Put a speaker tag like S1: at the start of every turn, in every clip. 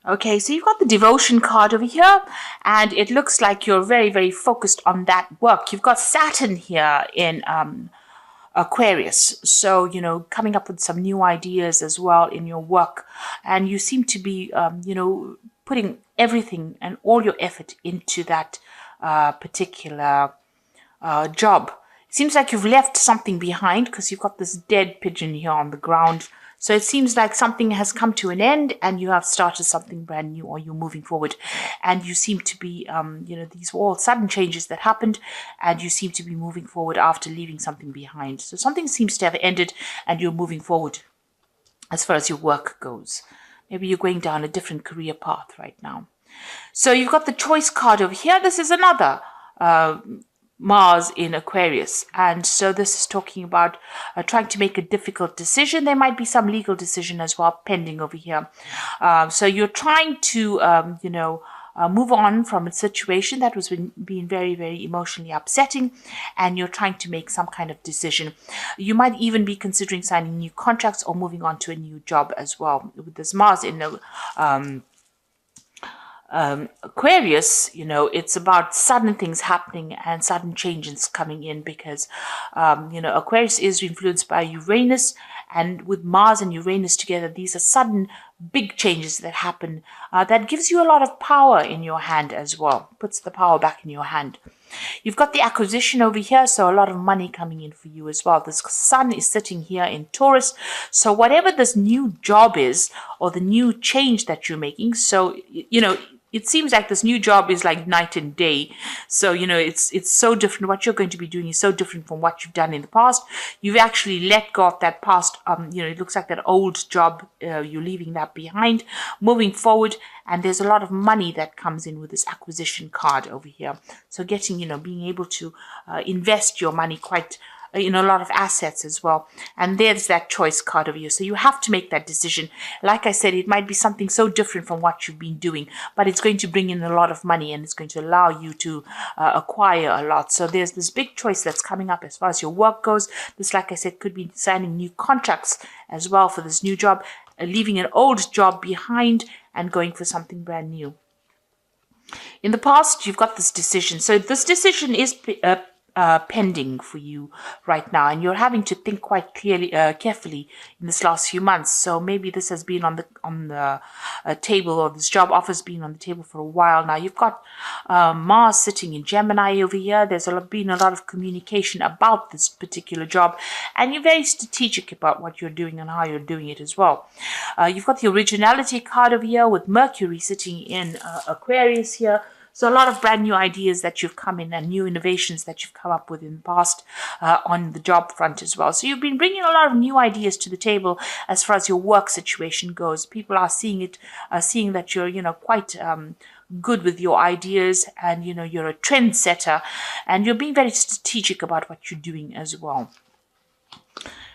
S1: Okay, so you've got the devotion card over here, and it looks like you're very, very focused on that work. You've got Saturn here in Aquarius, so coming up with some new ideas as well in your work, and you seem to be, putting everything and all your effort into that particular job. It seems like you've left something behind because you've got this dead pigeon here on the ground. So it seems like something has come to an end and you have started something brand new, or you're moving forward. And you seem to be, these were all sudden changes that happened, and you seem to be moving forward after leaving something behind. So something seems to have ended and you're moving forward as far as your work goes. Maybe you're going down a different career path right now. So you've got the choice card over here. This is another Mars in Aquarius. And so this is talking about trying to make a difficult decision. There might be some legal decision as well pending over here. So you're trying to, move on from a situation that was being very, very emotionally upsetting, and you're trying to make some kind of decision. You might even be considering signing new contracts or moving on to a new job as well. With this Mars in the Aquarius, it's about sudden things happening and sudden changes coming in because, Aquarius is influenced by Uranus, and with Mars and Uranus together, these are sudden big changes that happen that gives you a lot of power in your hand as well, puts the power back in your hand. You've got the acquisition over here, so a lot of money coming in for you as well. This sun is sitting here in Taurus. So whatever this new job is or the new change that you're making, so, it seems like this new job is like night and day. So, it's so different. What you're going to be doing is so different from what you've done in the past. You've actually let go of that past, it looks like that old job, you're leaving that behind, moving forward. And there's a lot of money that comes in with this acquisition card over here. So getting, being able to invest your money quite in a lot of assets as well. And there's that choice card over here. So you have to make that decision. Like I said, it might be something so different from what you've been doing, but it's going to bring in a lot of money and it's going to allow you to acquire a lot. So there's this big choice that's coming up as far as your work goes. This, like I said, could be signing new contracts as well for this new job, leaving an old job behind and going for something brand new. In the past, you've got this decision. So this decision is pending for you right now, and you're having to think quite carefully in this last few months. So maybe this has been on the table, or this job offer's been on the table for a while now. You've got Mars sitting in Gemini over here. There's been a lot of communication about this particular job, and you're very strategic about what you're doing and how you're doing it as well. You've got the originality card over here with Mercury sitting in Aquarius here. So a lot of brand new ideas that you've come in and new innovations that you've come up with in the past on the job front as well. So you've been bringing a lot of new ideas to the table as far as your work situation goes. People are seeing that you're, quite good with your ideas, and, you're a trendsetter, and you're being very strategic about what you're doing as well.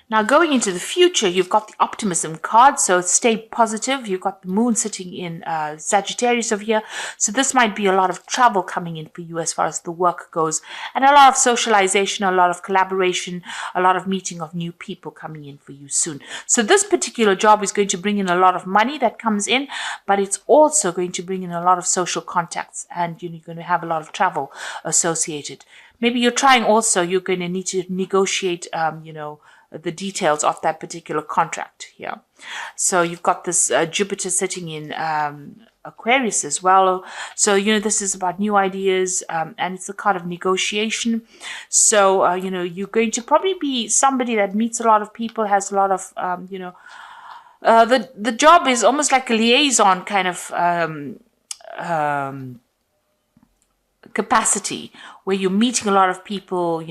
S1: Now, going into the future, you've got the optimism card, so stay positive. You've got the moon sitting in Sagittarius over here, so this might be a lot of travel coming in for you as far as the work goes, and a lot of socialization, a lot of collaboration, a lot of meeting of new people coming in for you soon. So this particular job is going to bring in a lot of money that comes in, but it's also going to bring in a lot of social contacts, and you're going to have a lot of travel associated. Maybe you're going to need to negotiate, the details of that particular contract here. So you've got this Jupiter sitting in Aquarius as well. So, this is about new ideas, and it's a card of negotiation. So, you're going to probably be somebody that meets a lot of people, has a lot of, the job is almost like a liaison kind of capacity, where you're meeting a lot of people,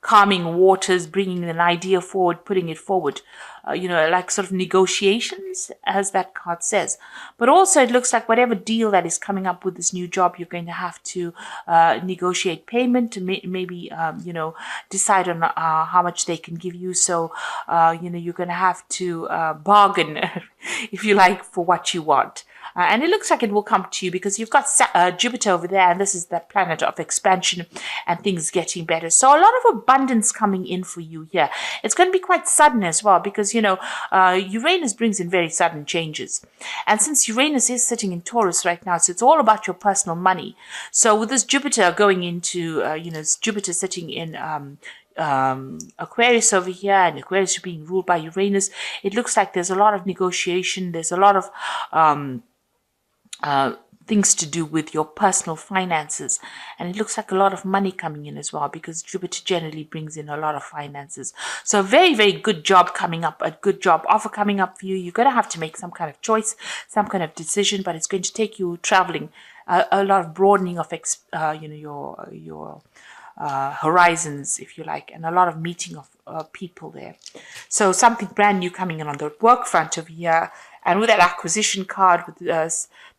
S1: calming waters, bringing an idea forward, putting it forward, like sort of negotiations, as that card says. But also it looks like whatever deal that is coming up with this new job, you're going to have to negotiate payment to maybe, decide on how much they can give you. So, you're going to have to bargain if you like, for what you want. And it looks like it will come to you because you've got Jupiter over there, and this is the planet of expansion and things getting better. So a lot of abundance coming in for you here. It's going to be quite sudden as well because, Uranus brings in very sudden changes. And since Uranus is sitting in Taurus right now, so it's all about your personal money. So with this Jupiter going into, Jupiter sitting in Aquarius over here, and Aquarius being ruled by Uranus, it looks like there's a lot of negotiation. There's a lot of things to do with your personal finances, and it looks like a lot of money coming in as well because Jupiter generally brings in a lot of finances. So a very, very good job coming up, a good job offer coming up for you. You're going to have to make some kind of choice, some kind of decision, but it's going to take you traveling, a lot of broadening of your horizons, if you like, and a lot of meeting of people there. So something brand new coming in on the work front over here. And with that acquisition card, with the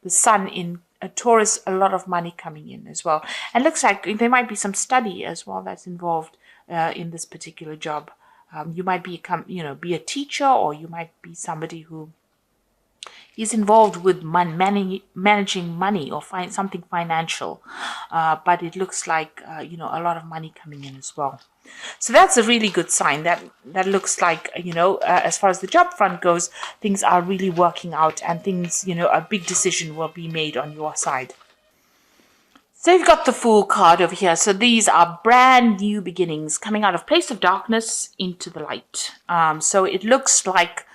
S1: sun in Taurus, a lot of money coming in as well. And looks like there might be some study as well that's involved in this particular job. You might be a teacher, or you might be somebody who is involved with managing money or something financial. But it looks like, a lot of money coming in as well. So that's a really good sign. That looks like, as far as the job front goes, things are really working out, and things, a big decision will be made on your side. So you've got the Fool card over here. So these are brand new beginnings coming out of place of darkness into the light. So it looks like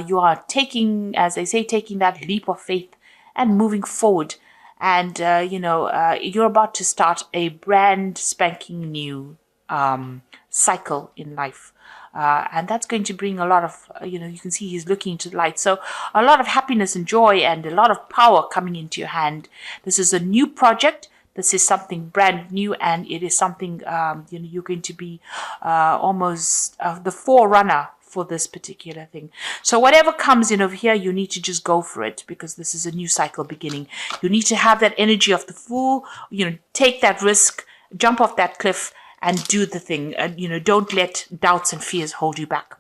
S1: you are taking, as they say, taking that leap of faith and moving forward. And, you're about to start a brand spanking new cycle in life. And that's going to bring a lot of, you can see he's looking into the light. So a lot of happiness and joy and a lot of power coming into your hand. This is a new project. This is something brand new, and it is something, you're going to be almost the forerunner for this particular thing. So whatever comes in over here, you need to just go for it, because this is a new cycle beginning. You need to have that energy of the Fool, take that risk, jump off that cliff, and do the thing. Don't let doubts and fears hold you back.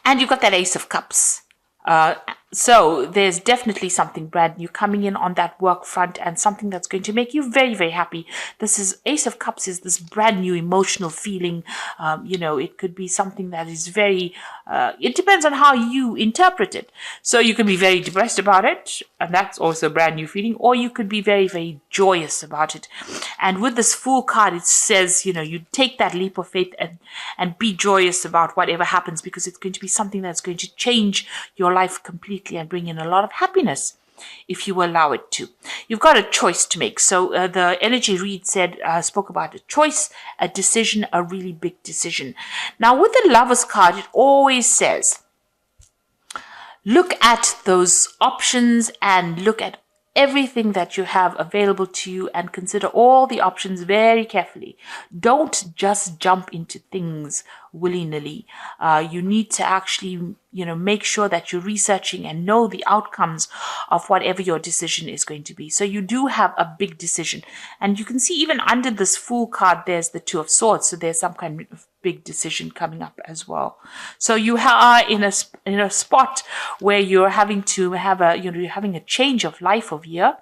S1: And you've got that Ace of Cups. So there's definitely something brand new coming in on that work front, and something that's going to make you very, very happy. This is Ace of Cups is this brand new emotional feeling. It could be something that is very, it depends on how you interpret it. So you can be very depressed about it, and that's also a brand new feeling, or you could be very, very joyous about it. And with this Fool card, it says, you take that leap of faith and be joyous about whatever happens, because it's going to be something that's going to change your life completely and bring in a lot of happiness if you allow it to. You've got a choice to make. So the energy read spoke about a choice, a decision, a really big decision. Now with the Lovers card, it always says, look at those options and look at everything that you have available to you, and consider all the options very carefully. Don't just jump into things willy-nilly. You need to actually, make sure that you're researching and know the outcomes of whatever your decision is going to be. So you do have a big decision. And you can see even under this Fool card, there's the Two of Swords. So there's some kind of big decision coming up as well. So you are in a spot where you're having to have you're having a change of life of year.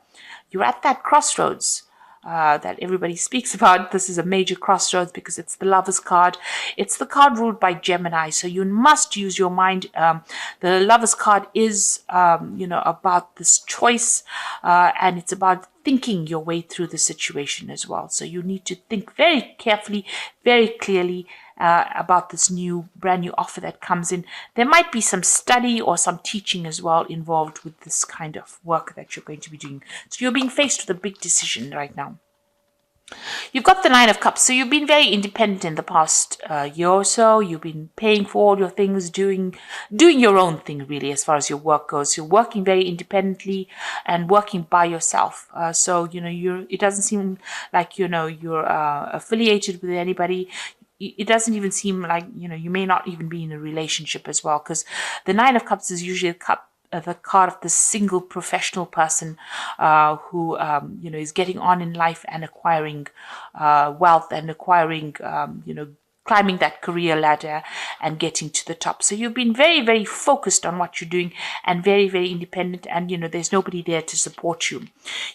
S1: You're at that crossroads that everybody speaks about. This is a major crossroads because it's the Lovers card. It's the card ruled by Gemini, so you must use your mind. The Lovers card is, about this choice, and it's about thinking your way through the situation as well. So you need to think very carefully, very clearly about this brand new offer that comes in. There might be some study or some teaching as well involved with this kind of work that you're going to be doing. So you're being faced with a big decision right now. You've got the Nine of Cups. So you've been very independent in the past year or so. You've been paying for all your things, doing your own thing, really, as far as your work goes. You're working very independently and working by yourself. So, it doesn't seem like, you're affiliated with anybody. It doesn't even seem like, you may not even be in a relationship as well, because the Nine of Cups is usually the card of the single professional person who, is getting on in life and acquiring wealth and acquiring, climbing that career ladder and getting to the top. So you've been very, very focused on what you're doing and very, very independent, and there's nobody there to support you.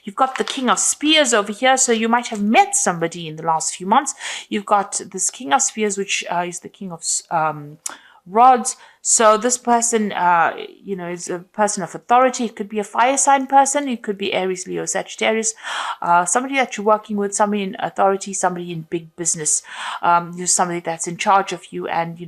S1: You've got the King of Spears over here, so you might have met somebody in the last few months. You've got this King of Spears, which is the King of Rods. So this person, is a person of authority. It could be a fire sign person. It could be Aries, Leo, Sagittarius. Somebody that you're working with, somebody in authority, somebody in big business. Somebody that's in charge of you, and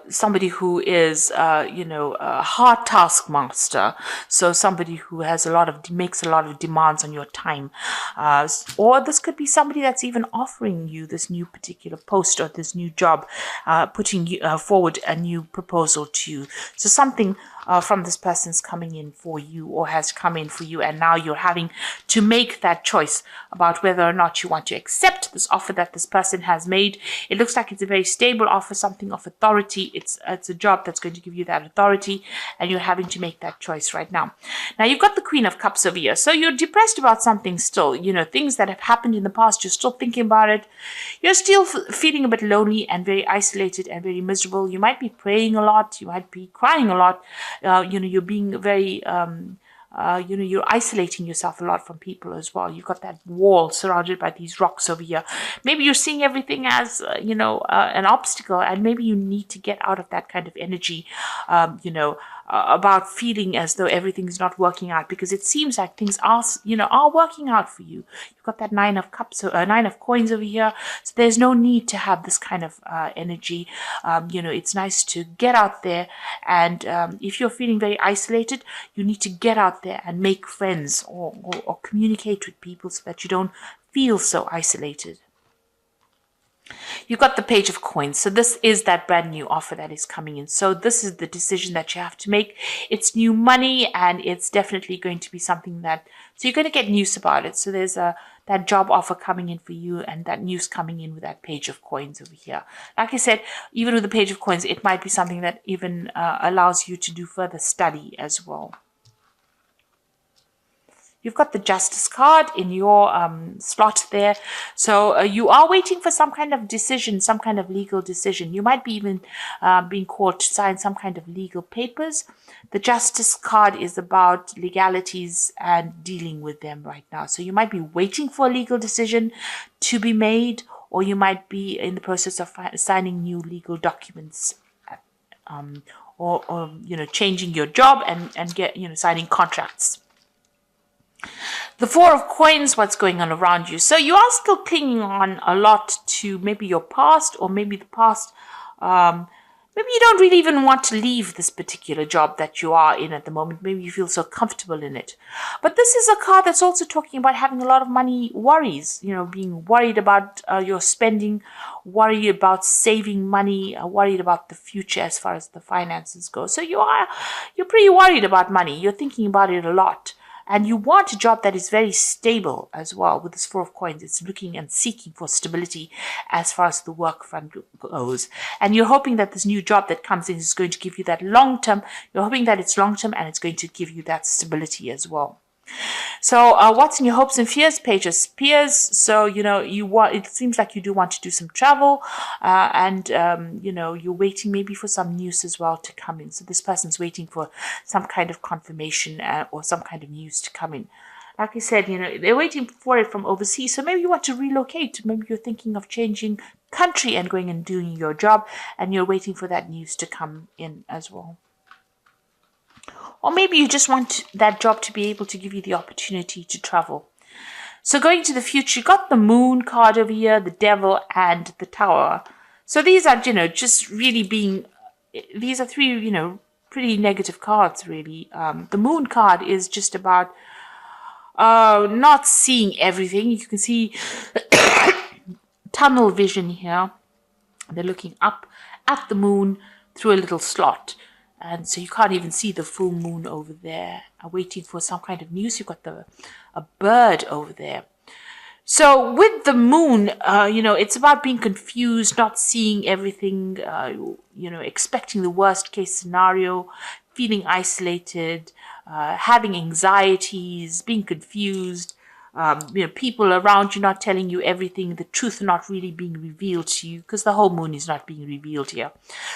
S1: somebody who is, a hard taskmaster. So somebody who has makes a lot of demands on your time. Or this could be somebody that's even offering you this new particular post or this new job, putting forward a new proposal to you. So something from this person's coming in for you, or has come in for you, and now you're having to make that choice about whether or not you want to accept this offer that this person has made. It looks like it's a very stable offer, something of authority. It's a job that's going to give you that authority, and you're having to make that choice right now. Now you've got the Queen of Cups over here, so you're depressed about something still. Things that have happened in the past, you're still thinking about it. You're still feeling a bit lonely and very isolated and very miserable. You might be praying a lot, you might be crying a lot. You're being very, you're isolating yourself a lot from people as well. You've got that wall surrounded by these rocks over here. Maybe you're seeing everything as, an obstacle, and maybe you need to get out of that kind of energy, about feeling as though everything's not working out, because it seems like things are working out for you. You've got that Nine of Cups, Nine of Coins over here. So there's no need to have this kind of energy. It's nice to get out there, and if you're feeling very isolated, you need to get out there and make friends, or communicate with people so that you don't feel so isolated. You've got the Page of Coins. So this is that brand new offer that is coming in. So this is the decision that you have to make. It's new money, and it's definitely going to be something so you're going to get news about it. So there's that job offer coming in for you, and that news coming in with that Page of Coins over here. Like I said, even with the Page of Coins, it might be something that even allows you to do further study as well. You've got the Justice card in your slot there. So you are waiting for some kind of decision, some kind of legal decision. You might be even being called to sign some kind of legal papers. The Justice card is about legalities and dealing with them right now. So you might be waiting for a legal decision to be made, or you might be in the process of signing new legal documents, or changing your job and get signing contracts. The Four of Coins, what's going on around you? So you are still clinging on a lot to maybe your past, or maybe the past. Maybe you don't really even want to leave this particular job that you are in at the moment. Maybe you feel so comfortable in it. But this is a card that's also talking about having a lot of money worries, being worried about your spending, worried about saving money, worried about the future as far as the finances go. So you're pretty worried about money. You're thinking about it a lot. And you want a job that is very stable as well. With this Four of Coins, it's looking and seeking for stability as far as the work front goes. And you're hoping that this new job that comes in is going to give you that long-term. You're hoping that it's long-term, and it's going to give you that stability as well. So what's in your hopes and fears, Page of Spears? So it seems like you do want to do some travel, and you're waiting maybe for some news as well to come in. So this person's waiting for some kind of confirmation or some kind of news to come in. Like I said, they're waiting for it from overseas. So maybe you want to relocate. Maybe you're thinking of changing country and going and doing your job, and you're waiting for that news to come in as well. Or maybe you just want that job to be able to give you the opportunity to travel. So going to the future, you got the Moon card over here, the Devil, and the Tower. So these are, just really these are three, pretty negative cards, really. The Moon card is just about not seeing everything. You can see tunnel vision here. They're looking up at the moon through a little slot. And so you can't even see the full moon over there. I'm waiting for some kind of news. You've got a bird over there. So with the moon, it's about being confused, not seeing everything, expecting the worst case scenario, feeling isolated, having anxieties, being confused, people around you not telling you everything, the truth not really being revealed to you, because the whole moon is not being revealed here.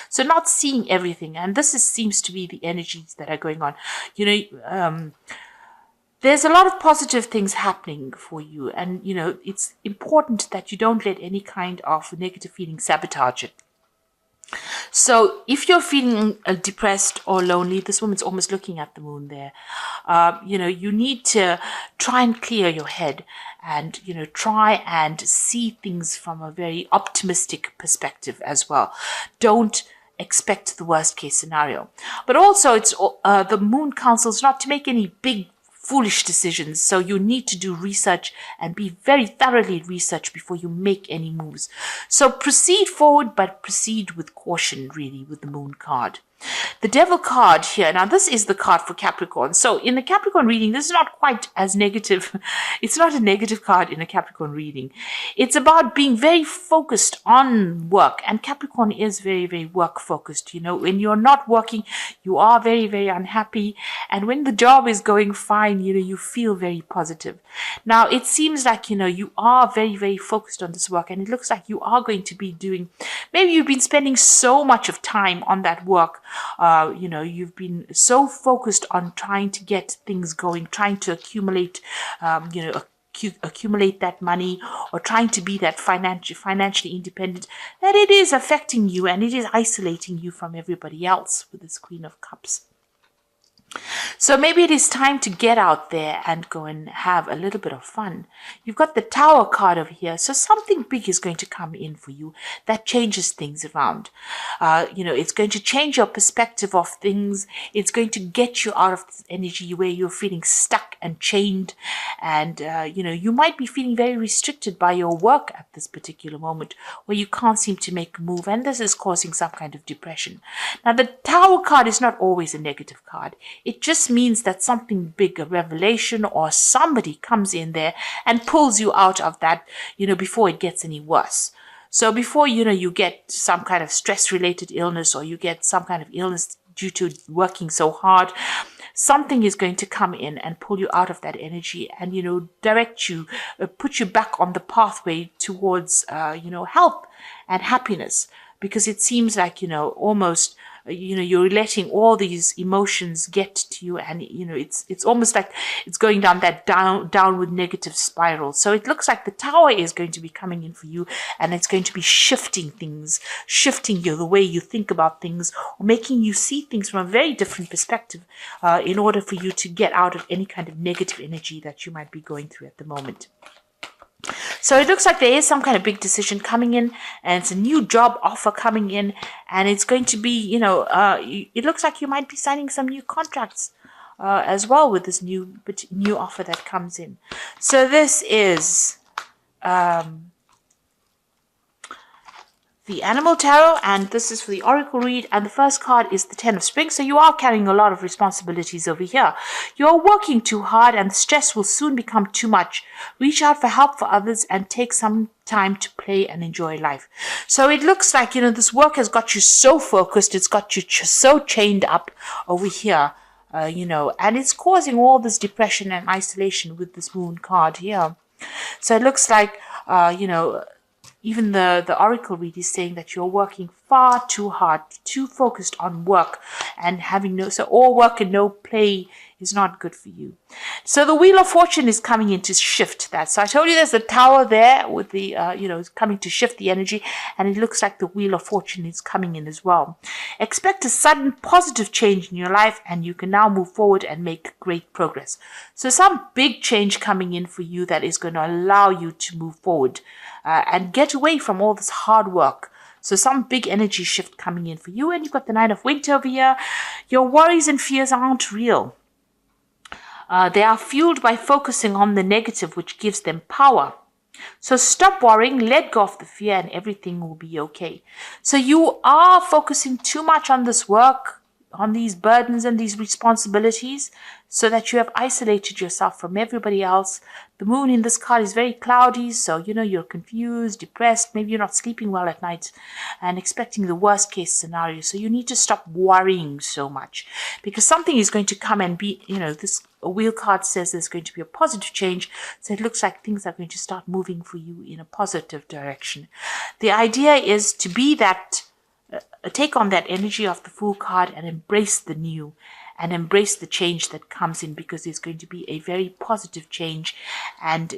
S1: So not seeing everything, and seems to be the energies that are going on. There's a lot of positive things happening for you, and it's important that you don't let any kind of negative feeling sabotage it. So if you're feeling depressed or lonely, this woman's almost looking at the moon there. You need to try and clear your head and, try and see things from a very optimistic perspective as well. Don't expect the worst case scenario. But also it's the moon counsels not to make any big foolish decisions. So you need to do research and be very thoroughly researched before you make any moves. So proceed forward, but proceed with caution, really, with the moon card. The devil card here. Now, this is the card for Capricorn. So in the Capricorn reading, this is not quite as negative. It's not a negative card in a Capricorn reading. It's about being very focused on work. And Capricorn is very, very work focused. When you're not working, you are very, very unhappy. And when the job is going fine, you feel very positive. Now, it seems like, you are very, very focused on this work. And it looks like you are going to be doing, maybe you've been spending so much of time on that work. You've been so focused on trying to get things going, trying to accumulate, accumulate that money, or trying to be that financially independent, that it is affecting you and it is isolating you from everybody else with this Queen of Cups. So maybe it is time to get out there and go and have a little bit of fun. You've got the Tower card over here. So something big is going to come in for you that changes things around. It's going to change your perspective of things. It's going to get you out of this energy where you're feeling stuck and chained. And, you might be feeling very restricted by your work at this particular moment where you can't seem to make a move. And this is causing some kind of depression. Now, the Tower card is not always a negative card. It just means that something big, a revelation or somebody comes in there and pulls you out of that, before it gets any worse. So before, you get some kind of stress-related illness or you get some kind of illness due to working so hard, something is going to come in and pull you out of that energy and, direct you, put you back on the pathway towards, health and happiness. Because it seems like, almost, you're letting all these emotions get to you, and it's almost like it's going down that downward negative spiral. So it looks like the Tower is going to be coming in for you, and it's going to be shifting things, shifting you, the way you think about things, or making you see things from a very different perspective, in order for you to get out of any kind of negative energy that you might be going through at the moment. So it looks like there is some kind of big decision coming in, and it's a new job offer coming in, and it's going to be, it looks like you might be signing some new contracts as well with this new offer that comes in. So this is the Animal Tarot, and this is for the Oracle read, and the first card is the Ten of Spring. So you are carrying a lot of responsibilities over here. You're working too hard and the stress will soon become too much. Reach out for help for others and take some time to play and enjoy life. So it looks like, this work has got you so focused, it's got you so chained up over here, and it's causing all this depression and isolation with this Moon card here. So it looks like, even the Oracle read is saying that you're working far too hard, too focused on work, and so all work and no play is not good for you. So the Wheel of Fortune is coming in to shift that. So I told you there's a Tower there with the, it's coming to shift the energy, and it looks like the Wheel of Fortune is coming in as well. Expect a sudden positive change in your life, and you can now move forward and make great progress. So some big change coming in for you that is going to allow you to move forward and get away from all this hard work. So some big energy shift coming in for you. And you've got the Nine of Winter over here. Your worries and fears aren't real. They are fueled by focusing on the negative, which gives them power. So stop worrying, let go of the fear, and everything will be okay. So you are focusing too much on this work, on these burdens and these responsibilities, so that you have isolated yourself from everybody else. The moon in this card is very cloudy, so you're confused, depressed, maybe you're not sleeping well at night and expecting the worst case scenario. So you need to stop worrying so much, because something is going to come and be, this a wheel card says there's going to be a positive change. So it looks like things are going to start moving for you in a positive direction. The idea is to be that, take on that energy of the Fool card and embrace the new and embrace the change that comes in, because there's going to be a very positive change. And,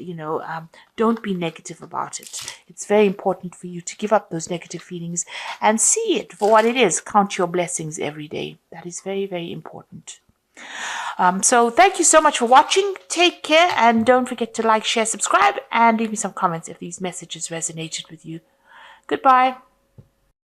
S1: don't be negative about it. It's very important for you to give up those negative feelings and see it for what it is. Count your blessings every day. That is very, very important. So thank you so much for watching. Take care, and don't forget to like, share, subscribe, and leave me some comments if these messages resonated with you. Goodbye.